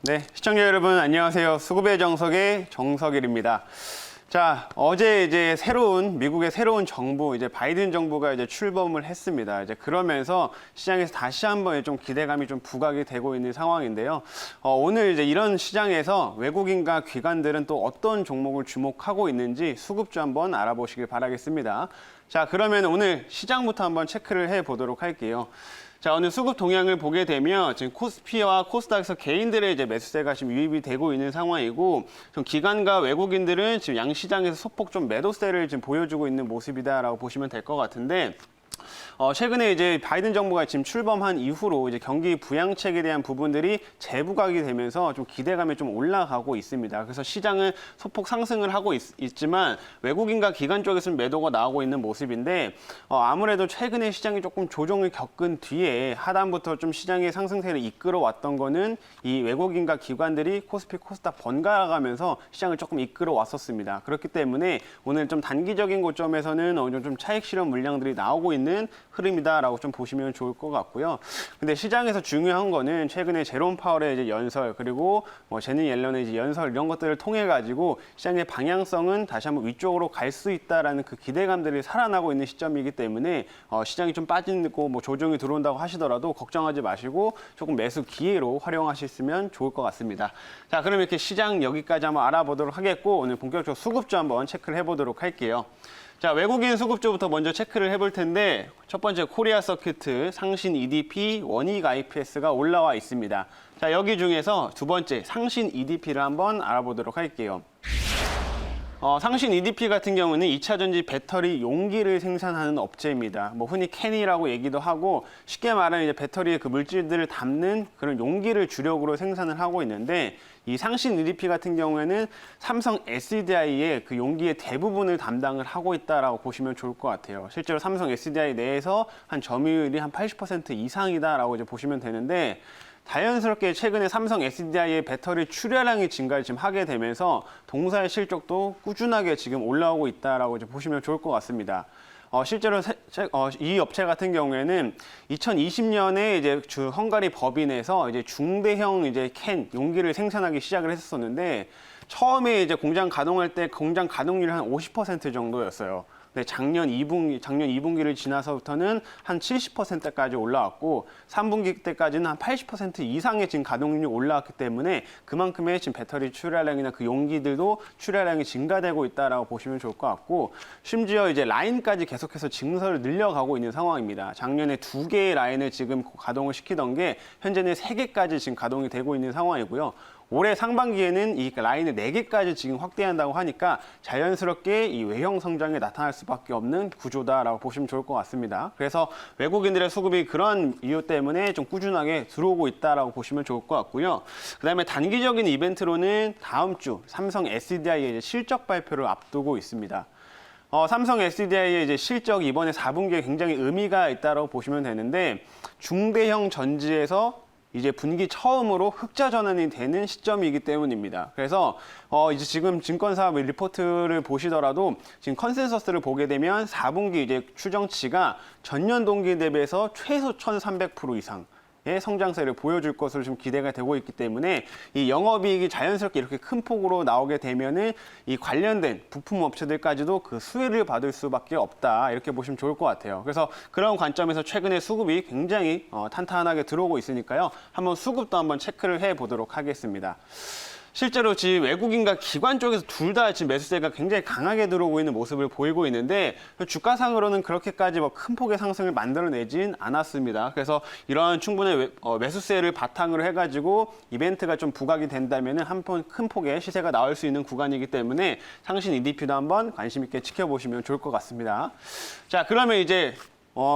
네, 시청자 여러분 안녕하세요. 수급의 정석의 정석일입니다. 자, 어제 이제 미국의 새로운 정부, 이제 바이든 정부가 이제 출범을 했습니다. 이제 그러면서 시장에서 다시 한번 좀 기대감이 좀 부각이 되고 있는 상황인데요. 오늘 이제 이런 시장에서 외국인과 기관들은 또 어떤 종목을 주목하고 있는지 수급주 한번 알아보시길 바라겠습니다. 자, 그러면 오늘 시장부터 한번 체크를 해 보도록 할게요. 자, 오늘 수급 동향을 보게 되면 지금 코스피와 코스닥에서 개인들의 이제 매수세가 지금 유입이 되고 있는 상황이고, 좀 기관과 외국인들은 지금 양시장에서 소폭 좀 매도세를 지금 보여주고 있는 모습이다라고 보시면 될 것 같은데, 최근에 이제 바이든 정부가 지금 출범한 이후로 이제 경기 부양책에 대한 부분들이 재부각이 되면서 좀 기대감이 좀 올라가고 있습니다. 그래서 시장은 소폭 상승을 하고 있지만 외국인과 기관 쪽에서는 매도가 나오고 있는 모습인데, 아무래도 최근에 시장이 조금 조정을 겪은 뒤에 하단부터 좀 시장의 상승세를 이끌어왔던 거는 이 외국인과 기관들이 코스피, 코스닥 번갈아가면서 시장을 조금 이끌어왔었습니다. 그렇기 때문에 오늘 좀 단기적인 고점에서는 어느 정도 좀 차익 실현 물량들이 나오고 있는 흐름이다라고 좀 보시면 좋을 것 같고요. 근데 시장에서 중요한 거는 최근에 제롬 파월의 이제 연설, 그리고 제니 옐런의 이제 연설, 이런 것들을 통해 가지고 시장의 방향성은 다시 한번 위쪽으로 갈 수 있다라는 그 기대감들이 살아나고 있는 시점이기 때문에 시장이 좀 빠지고 조정이 들어온다고 하시더라도 걱정하지 마시고 조금 매수 기회로 활용하셨으면 좋을 것 같습니다. 자, 그럼 이렇게 시장 여기까지 한번 알아보도록 하겠고, 오늘 본격적으로 수급주 한번 체크를 해보도록 할게요. 자, 외국인 수급주부터 먼저 체크를 해볼 텐데, 첫 번째 코리아 서큐트, 상신 EDP, 원익 IPS가 올라와 있습니다. 자, 여기 중에서 두 번째 상신 EDP를 한번 알아보도록 할게요. 상신 EDP 같은 경우는 2차 전지 배터리 용기를 생산하는 업체입니다. 흔히 캔이라고 얘기도 하고, 쉽게 말하면 이제 배터리에 그 물질들을 담는 그런 용기를 주력으로 생산을 하고 있는데, 이 상신 EDP 같은 경우에는 삼성 SDI의 그 용기의 대부분을 담당을 하고 있다라고 보시면 좋을 것 같아요. 실제로 삼성 SDI 내에서 한 점유율이 한 80% 이상이다라고 이제 보시면 되는데, 자연스럽게 최근에 삼성 SDI의 배터리 출하량이 증가를 지금 하게 되면서 동사의 실적도 꾸준하게 지금 올라오고 있다라고 이제 보시면 좋을 것 같습니다. 실제로 이 업체 같은 경우에는 2020년에 이제 헝가리 법인에서 이제 중대형 이제 캔 용기를 생산하기 시작을 했었는데, 처음에 이제 공장 가동할 때 공장 가동률이 한 50% 정도였어요. 네, 작년 2분기를 지나서부터는 한 70%까지 올라왔고, 3분기 때까지는 한 80% 이상의 지금 가동률이 올라왔기 때문에 그만큼의 지금 배터리 출하량이나 그 용기들도 출하량이 증가되고 있다라고 보시면 좋을 것 같고, 심지어 이제 라인까지 계속해서 증설을 늘려가고 있는 상황입니다. 작년에 2개의 라인을 지금 가동을 시키던 게 현재는 3개까지 지금 가동이 되고 있는 상황이고요. 올해 상반기에는 이 라인을 4개까지 지금 확대한다고 하니까 자연스럽게 이 외형 성장에 나타날 수밖에 없는 구조다라고 보시면 좋을 것 같습니다. 그래서 외국인들의 수급이 그런 이유 때문에 좀 꾸준하게 들어오고 있다라고 보시면 좋을 것 같고요. 그다음에 단기적인 이벤트로는 다음 주 삼성 SDI의 이제 실적 발표를 앞두고 있습니다. 삼성 SDI의 이제 실적 이번에 4분기에 굉장히 의미가 있다고 보시면 되는데, 중대형 전지에서 이제 분기 처음으로 흑자 전환이 되는 시점이기 때문입니다. 그래서 이제 지금 증권사 리포트를 보시더라도 지금 컨센서스를 보게 되면 4분기 이제 추정치가 전년 동기 대비해서 최소 1,300% 이상 의 성장세를 보여줄 것으로 좀 기대가 되고 있기 때문에, 이 영업이익이 자연스럽게 이렇게 큰 폭으로 나오게 되면은 이 관련된 부품 업체들까지도 그 수혜를 받을 수밖에 없다, 이렇게 보시면 좋을 것 같아요. 그래서 그런 관점에서 최근에 수급이 굉장히 탄탄하게 들어오고 있으니까요. 한번 수급도 한번 체크를 해 보도록 하겠습니다. 실제로 지금 외국인과 기관 쪽에서 둘 다 지금 매수세가 굉장히 강하게 들어오고 있는 모습을 보이고 있는데, 주가상으로는 그렇게까지 큰 폭의 상승을 만들어내진 않았습니다. 그래서 이러한 충분히 매수세를 바탕으로 해가지고 이벤트가 좀 부각이 된다면 큰 폭의 시세가 나올 수 있는 구간이기 때문에 상신 EDP도 한번 관심 있게 지켜보시면 좋을 것 같습니다. 자, 그러면 이제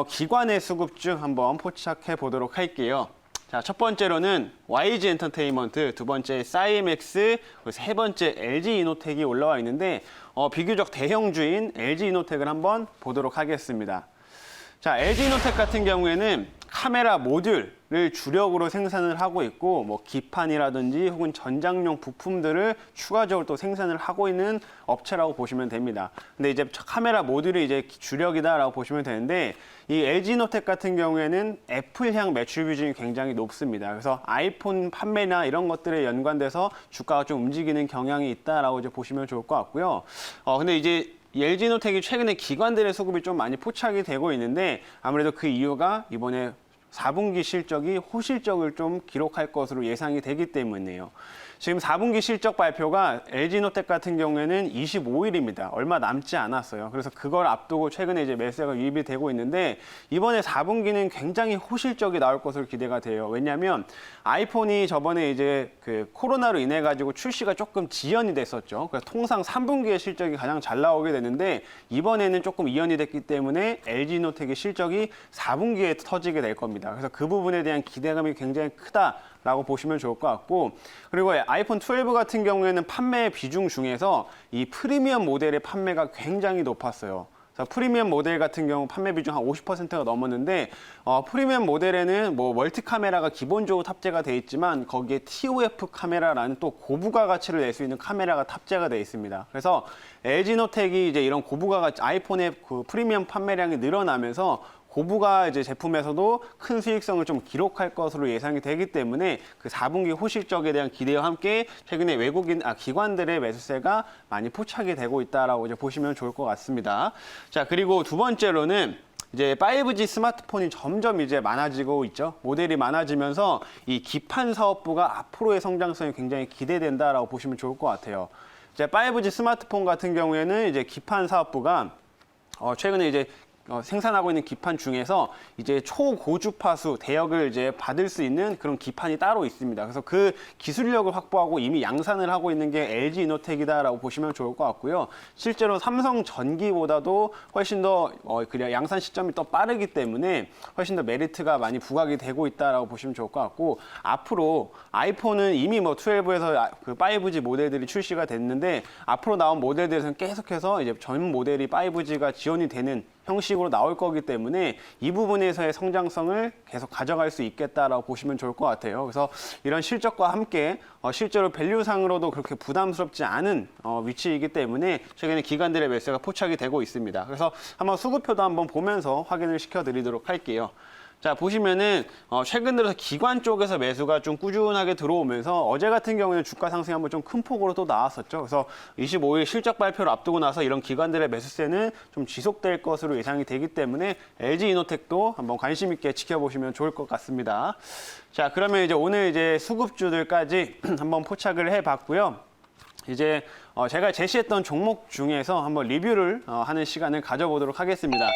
기관의 수급주 한번 포착해 보도록 할게요. 자, 첫 번째로는 YG 엔터테인먼트, 두 번째 사이맥스, 세 번째 LG 이노텍이 올라와 있는데, 비교적 대형주인 LG 이노텍을 한번 보도록 하겠습니다. 자, LG이노텍 같은 경우에는 카메라 모듈을 주력으로 생산을 하고 있고 뭐 기판이라든지 혹은 전장용 부품들을 추가적으로 또 생산을 하고 있는 업체라고 보시면 됩니다. 근데 이제 카메라 모듈이 이제 주력이다라고 보시면 되는데 이 LG이노텍 같은 경우에는 애플향 매출 비중이 굉장히 높습니다. 그래서 아이폰 판매나 이런 것들에 연관돼서 주가가 좀 움직이는 경향이 있다라고 이제 보시면 좋을 것 같고요. 근데 이제 LG이노텍이 최근에 기관들의 수급이 좀 많이 포착이 되고 있는데 아무래도 그 이유가 이번에 4분기 실적이 호실적을 좀 기록할 것으로 예상이 되기 때문이에요. 지금 4분기 실적 발표가 LG이노텍 같은 경우에는 25일입니다. 얼마 남지 않았어요. 그래서 그걸 앞두고 최근에 이제 매수가 유입이 되고 있는데 이번에 4분기는 굉장히 호실적이 나올 것으로 기대가 돼요. 왜냐하면 아이폰이 저번에 이제 그 코로나로 인해 가지고 출시가 조금 지연이 됐었죠. 그래서 통상 3분기의 실적이 가장 잘 나오게 되는데 이번에는 조금 이연이 됐기 때문에 LG이노텍의 실적이 4분기에 터지게 될 겁니다. 그래서 그 부분에 대한 기대감이 굉장히 크다라고 보시면 좋을 것 같고 그리고 아이폰 12 같은 경우에는 판매 비중 중에서 이 프리미엄 모델의 판매가 굉장히 높았어요. 프리미엄 모델 같은 경우 판매 비중 한 50%가 넘었는데 프리미엄 모델에는 뭐 멀티 카메라가 기본적으로 탑재가 돼 있지만 거기에 TOF 카메라라는 또 고부가 가치를 낼 수 있는 카메라가 탑재가 돼 있습니다. 그래서 LG이노텍이 이제 이런 고부가 가치 아이폰의 그 프리미엄 판매량이 늘어나면서 고부가 이제 제품에서도 큰 수익성을 좀 기록할 것으로 예상이 되기 때문에 그 4분기 호실적에 대한 기대와 함께 최근에 기관들의 매수세가 많이 포착이 되고 있다라고 이제 보시면 좋을 것 같습니다. 자, 그리고 두 번째로는 이제 5G 스마트폰이 점점 이제 많아지고 있죠. 모델이 많아지면서 이 기판 사업부가 앞으로의 성장성이 굉장히 기대된다라고 보시면 좋을 것 같아요. 이제 5G 스마트폰 같은 경우에는 이제 기판 사업부가 최근에 이제 생산하고 있는 기판 중에서 이제 초고주파수 대역을 이제 받을 수 있는 그런 기판이 따로 있습니다. 그래서 그 기술력을 확보하고 이미 양산을 하고 있는 게 LG이노텍이다라고 보시면 좋을 것 같고요. 실제로 삼성전기보다도 훨씬 더 그냥 양산 시점이 더 빠르기 때문에 훨씬 더 메리트가 많이 부각이 되고 있다라고 보시면 좋을 것 같고 앞으로 아이폰은 이미 뭐 12에서 그 5G 모델들이 출시가 됐는데 앞으로 나온 모델들에서는 계속해서 이제 전 모델이 5G가 지원이 되는 형식으로 나올 거기 때문에 이 부분에서의 성장성을 계속 가져갈 수 있겠다라고 보시면 좋을 것 같아요. 그래서 이런 실적과 함께 실제로 밸류상으로도 그렇게 부담스럽지 않은 위치이기 때문에 최근에 기관들의 매수가 포착이 되고 있습니다. 그래서 한번 수급표도 한번 보면서 확인을 시켜드리도록 할게요. 자, 보시면은 최근 들어서 기관 쪽에서 매수가 좀 꾸준하게 들어오면서 어제 같은 경우에는 주가 상승이 한번 좀 큰 폭으로 또 나왔었죠. 그래서 25일 실적 발표를 앞두고 나서 이런 기관들의 매수세는 좀 지속될 것으로 예상이 되기 때문에 LG이노텍도 한번 관심 있게 지켜보시면 좋을 것 같습니다. 자, 그러면 이제 오늘 이제 수급주들까지 한번 포착을 해봤고요. 이제 제가 제시했던 종목 중에서 한번 리뷰를 하는 시간을 가져보도록 하겠습니다.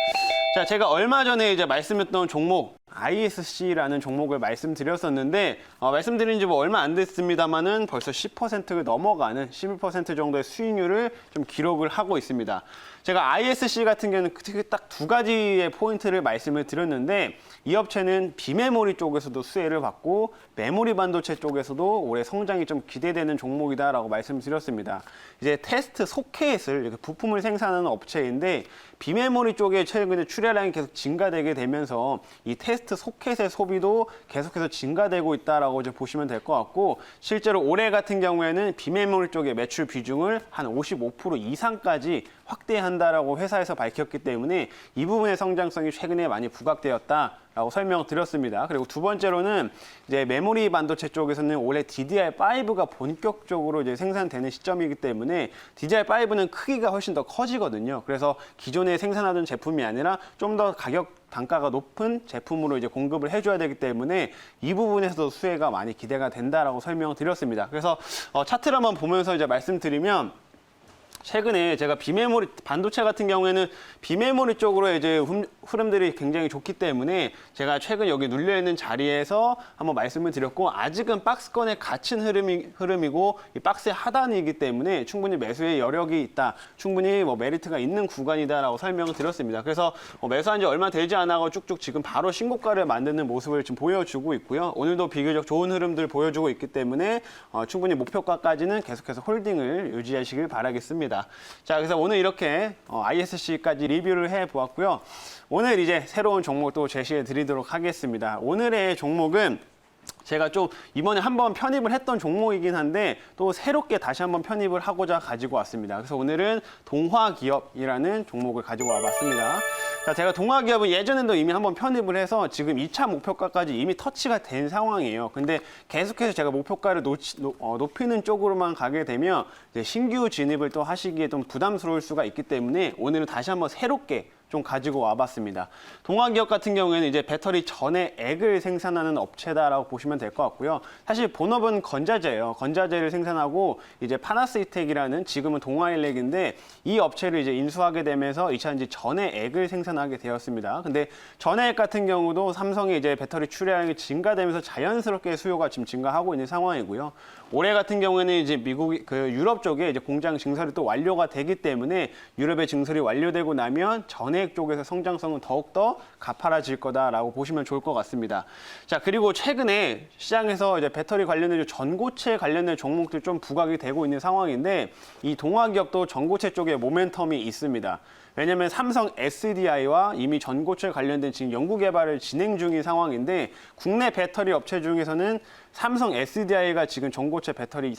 자, 제가 얼마 전에 이제 말씀했던 종목 ISC라는 종목을 말씀드렸었는데 말씀드린 지 뭐 얼마 안 됐습니다만은 벌써 10%를 넘어가는 11% 정도의 수익률을 좀 기록을 하고 있습니다. 제가 ISC 같은 경우는 특히 딱 두 가지의 포인트를 말씀을 드렸는데 이 업체는 비메모리 쪽에서도 수혜를 받고 메모리 반도체 쪽에서도 올해 성장이 좀 기대되는 종목이다라고 말씀드렸습니다. 이제 테스트 소켓을 이렇게 부품을 생산하는 업체인데 비메모리 쪽에 최근에 출하량이 계속 증가되게 되면서 이 테스트 소켓의 소비도 계속해서 증가되고 있다라고 이제 보시면 될 것 같고 실제로 올해 같은 경우에는 비메모리 쪽의 매출 비중을 한 55% 이상까지 확대한다라고 회사에서 밝혔기 때문에 이 부분의 성장성이 최근에 많이 부각되었다라고 설명드렸습니다. 그리고 두 번째로는 이제 메모리 반도체 쪽에서는 올해 DDR5가 본격적으로 이제 생산되는 시점이기 때문에 DDR5는 크기가 훨씬 더 커지거든요. 그래서 기존에 생산하던 제품이 아니라 좀 더 가격 단가가 높은 제품으로 이제 공급을 해줘야 되기 때문에 이 부분에서도 수혜가 많이 기대가 된다라고 설명드렸습니다. 그래서 차트를 한번 보면서 이제 말씀드리면 최근에 제가 비메모리 반도체 같은 경우에는 비메모리 쪽으로 이제 흐름들이 굉장히 좋기 때문에 제가 최근 여기 눌려 있는 자리에서 한번 말씀을 드렸고 아직은 박스권에 갇힌 흐름이고 이 박스의 하단이기 때문에 충분히 매수의 여력이 있다, 충분히 뭐 메리트가 있는 구간이다라고 설명을 드렸습니다. 그래서 매수한 지 얼마 되지 않아서 쭉쭉 지금 바로 신고가를 만드는 모습을 지금 보여주고 있고요. 오늘도 비교적 좋은 흐름들 보여주고 있기 때문에 충분히 목표가까지는 계속해서 홀딩을 유지하시길 바라겠습니다. 자, 그래서 오늘 이렇게 ISC까지 리뷰를 해보았고요. 오늘 이제 새로운 종목 또 제시해 드리도록 하겠습니다. 오늘의 종목은 제가 좀 이번에 한번 편입을 했던 종목이긴 한데 또 새롭게 다시 한번 편입을 하고자 가지고 왔습니다. 그래서 오늘은 동화기업이라는 종목을 가지고 와봤습니다. 자, 제가 동화기업은 예전에도 이미 한번 편입을 해서 지금 2차 목표가까지 이미 터치가 된 상황이에요. 근데 계속해서 제가 목표가를 높이는 쪽으로만 가게 되면 이제 신규 진입을 또 하시기에 좀 부담스러울 수가 있기 때문에 오늘은 다시 한번 새롭게 좀 가지고 와봤습니다. 동화기업 같은 경우에는 이제 배터리 전해액을 생산하는 업체다라고 보시면 될 것 같고요. 사실 본업은 건자재예요. 건자재를 생산하고 이제 파나스이텍이라는 지금은 동아일렉인데 이 업체를 이제 인수하게 되면서 2차 이제 전해액을 생산하게 되었습니다. 근데 전해액 같은 경우도 삼성의 이제 배터리 출하량이 증가되면서 자연스럽게 수요가 지금 증가하고 있는 상황이고요. 올해 같은 경우에는 이제 유럽 쪽에 이제 공장 증설이 또 완료가 되기 때문에 유럽의 증설이 완료되고 나면 전해액 쪽에서 성장성은 더욱더 가파라질 거다라고 보시면 좋을 것 같습니다. 자, 그리고 최근에 시장에서 이제 배터리 관련된 전고체 관련된 종목들 좀 부각이 되고 있는 상황인데 이 동화기업도 전고체 쪽에 모멘텀이 있습니다. 왜냐하면 삼성 SDI와 이미 전고체 관련된 지금 연구 개발을 진행 중인 상황인데 국내 배터리 업체 중에서는 삼성 SDI가 지금 전고체 배터리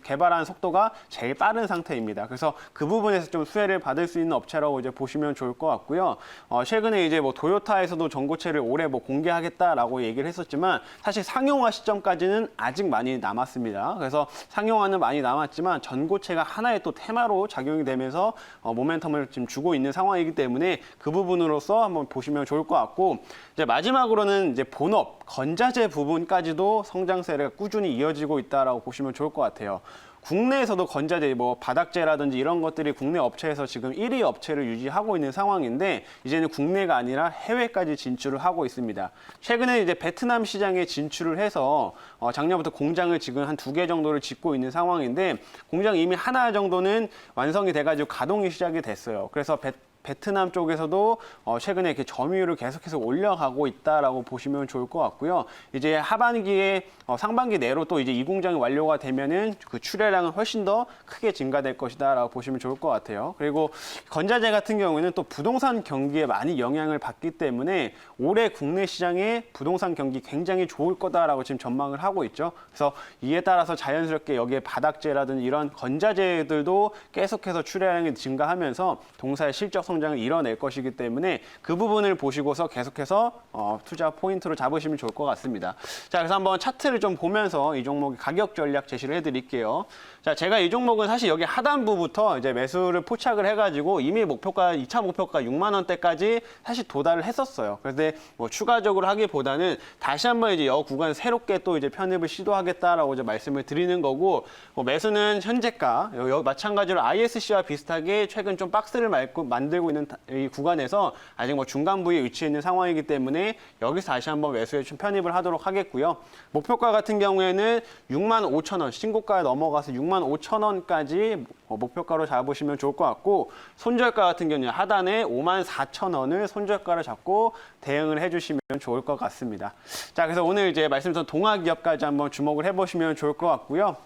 개발하는 속도가 제일 빠른 상태입니다. 그래서 그 부분에서 좀 수혜를 받을 수 있는 업체라고 이제 보시면 좋을 것 같고요. 최근에 이제 뭐 도요타에서도 전고체를 올해 뭐 공개하겠다라고 얘기를 했었지만 사실 상용화 시점까지는 아직 많이 남았습니다. 그래서 상용화는 많이 남았지만 전고체가 하나의 또 테마로 작용이 되면서 모멘텀을 지금 주고 있는 상황이기 때문에 그 부분으로서 한번 보시면 좋을 것 같고 이제 마지막으로는 이제 본업 건자재 부분까지도 성장세가 꾸준히 이어지고 있다라고 보시면 좋을 것 같아요. 국내에서도 건자재, 뭐 바닥재라든지 이런 것들이 국내 업체에서 지금 1위 업체를 유지하고 있는 상황인데 이제는 국내가 아니라 해외까지 진출을 하고 있습니다. 최근에 이제 베트남 시장에 진출을 해서 작년부터 공장을 지금 한 2개 정도를 짓고 있는 상황인데 공장 이미 하나 정도는 완성이 돼가지고 가동이 시작이 됐어요. 그래서 베트남 쪽에서도 최근에 이렇게 점유율을 계속해서 올려가고 있다라고 보시면 좋을 것 같고요. 이제 하반기에 상반기 내로 또 이제 이 공장이 완료가 되면은 그 출하량은 훨씬 더 크게 증가될 것이다라고 보시면 좋을 것 같아요. 그리고 건자재 같은 경우에는 또 부동산 경기에 많이 영향을 받기 때문에 올해 국내 시장의 부동산 경기 굉장히 좋을 거다라고 지금 전망을 하고 있죠. 그래서 이에 따라서 자연스럽게 여기에 바닥재라든지 이런 건자재들도 계속해서 출하량이 증가하면서 동사의 실적 성장을 이뤄낼 것이기 때문에 그 부분을 보시고서 계속해서 투자 포인트로 잡으시면 좋을 것 같습니다. 자, 그래서 한번 차트를 좀 보면서 이 종목의 가격 전략 제시를 해드릴게요. 자, 제가 이 종목은 사실 여기 하단부부터 이제 매수를 포착을 해가지고 이미 목표가 2차 목표가 6만 원대까지 사실 도달을 했었어요. 그런데 뭐 추가적으로 하기보다는 다시 한번 이제 여 구간 새롭게 또 이제 편입을 시도하겠다라고 이제 말씀을 드리는 거고 매수는 현재가 마찬가지로 ISC와 비슷하게 최근 좀 박스를 만들고 있는 이 구간에서 아직 뭐 중간 부위에 위치해 있는 상황이기 때문에 여기서 다시 한번 매수에 좀 편입을 하도록 하겠고요. 목표가 같은 경우에는 6만 5천 원, 신고가에 넘어가서 6만 5천 원까지 목표가로 잡으시면 좋을 것 같고 손절가 같은 경우는 하단에 5만 4천 원을 손절가로 잡고 대응을 해주시면 좋을 것 같습니다. 자, 그래서 오늘 이제 말씀드린 동화기업까지 한번 주목을 해보시면 좋을 것 같고요.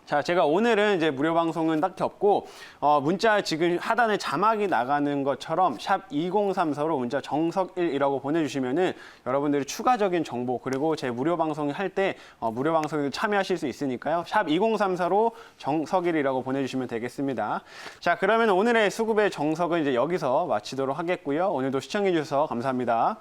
자, 제가 오늘은 이제 무료 방송은 딱히 없고 문자 지금 하단에 자막이 나가는 것처럼 샵 2034로 문자 정석1이라고 보내주시면은 여러분들이 추가적인 정보 그리고 제 무료 방송 할 때 무료 방송에 참여하실 수 있으니까요. 샵 2034로 정석1이라고 보내주시면 되겠습니다. 자, 그러면 오늘의 수급의 정석은 이제 여기서 마치도록 하겠고요. 오늘도 시청해 주셔서 감사합니다.